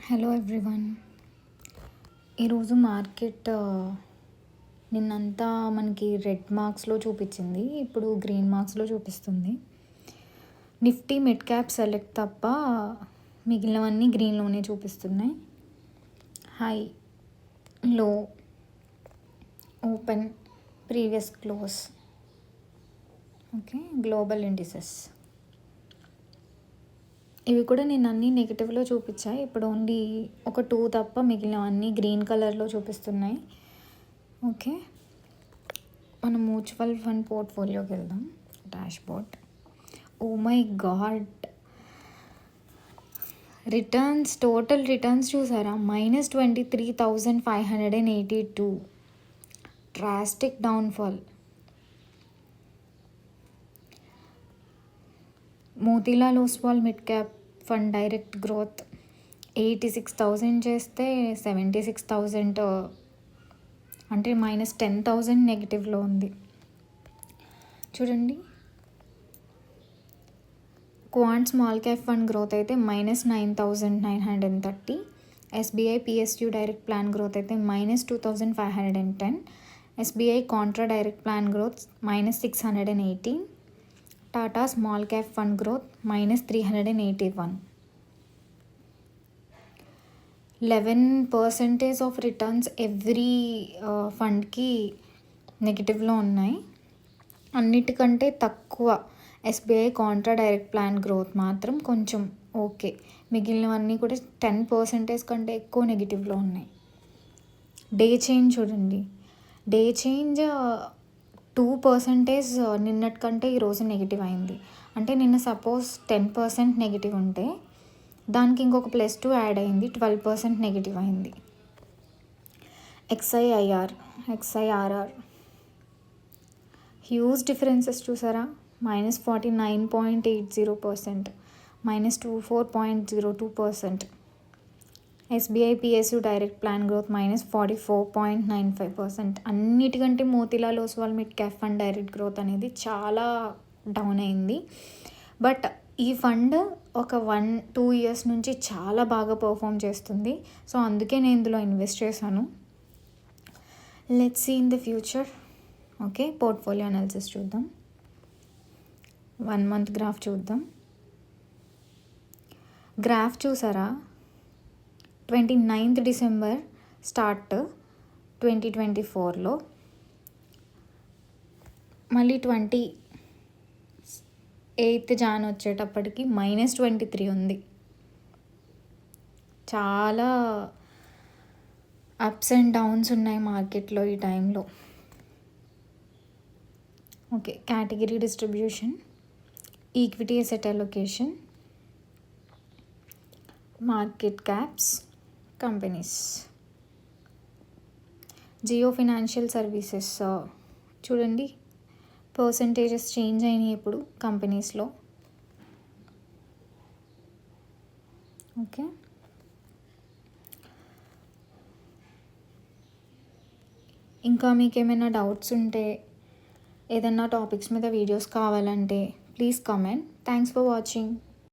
Hello everyone. ఈరోజు market నిన్నంతా మనకి రెడ్ మార్క్స్లో చూపించింది, ఇప్పుడు గ్రీన్ మార్క్స్లో చూపిస్తుంది. నిఫ్టీ మిడ్ క్యాప్ సెలెక్ట్ తప్ప మిగిలినవన్నీ గ్రీన్లోనే చూపిస్తున్నాయి. హై, లో, open, previous close. Okay, global indices ఇవి కూడా నేను అన్నీ నెగిటివ్లో చూపించాయి. ఇప్పుడు ఓన్లీ ఒక 2 తప్ప మిగిలినవన్నీ గ్రీన్ కలర్లో చూపిస్తున్నాయి. ఓకే, మనం మ్యూచువల్ ఫండ్ పోర్ట్ఫోలియోకి వెళ్దాం. Dashboard. Oh my God, returns, total returns చూసారా? -23,582. Drastic downfall. Motilal Oswal mid cap fund direct growth 86,000 చేస్తే 76,000, అంటే -10,000 నెగిటివ్లో ఉంది. చూడండి, quant small cap fund growth అయితే -9,930. SBI PSU direct plan growth అయితే -2,510. SBI contra direct plan growth -618. Tata small cap fund growth -381. 11% of returns every ఫండ్కి నెగిటివ్లో ఉన్నాయి. అన్నిటికంటే తక్కువ SBI contra direct plan growth మాత్రం కొంచెం ఓకే. మిగిలినవన్నీ కూడా 10% కంటే ఎక్కువ నెగిటివ్లో ఉన్నాయి. డే చేంజ్ చూడండి, డే చేంజ్ 2% నిన్నటి కంటే ఈరోజు నెగిటివ్ అయింది. అంటే నిన్న సపోజ్ 10% నెగిటివ్ ఉంటే దానికి ఇంకొక +2 యాడ్ అయింది, 12% నెగిటివ్ అయింది. ఎక్స్ఐఆర్ఆర్ హ్యూజ్ డిఫరెన్సెస్ చూసారా? -49.80%, -24.02%. SBI PSU direct plan growth -44.95%. అన్నిటికంటే Motilal Oswal mid cap fund direct growth అనేది చాలా డౌన్ అయింది. బట్ ఈ ఫండ్ ఒక 1-2 ఇయర్స్ నుంచి చాలా బాగా పర్ఫామ్ చేస్తుంది. సో అందుకే నేను ఇందులో ఇన్వెస్ట్ చేశాను. Let's see in the future. Okay, portfolio analysis చూద్దాం. 1 మంత్ గ్రాఫ్ చూద్దాం. గ్రాఫ్ చూసారా? 29th డిసెంబర్ స్టార్ట్ 2024లో, మళ్ళీ 28th జాన్ వచ్చేటప్పటికి -23 ఉంది. చాలా అప్స్ అండ్ డౌన్స్ ఉన్నాయి మార్కెట్లో ఈ టైంలో. Okay, category distribution, equity asset allocation, market caps, companies. Jio financial services చూడండి, పర్సంటేజెస్ చేంజ్ అయినాయి ఇప్పుడు కంపెనీస్లో. ఓకే, ఇంకా మీకు ఏమైనా డౌట్స్ ఉంటే, ఏదైనా టాపిక్స్ మీద వీడియోస్ కావాలంటే please comment. Thanks for watching.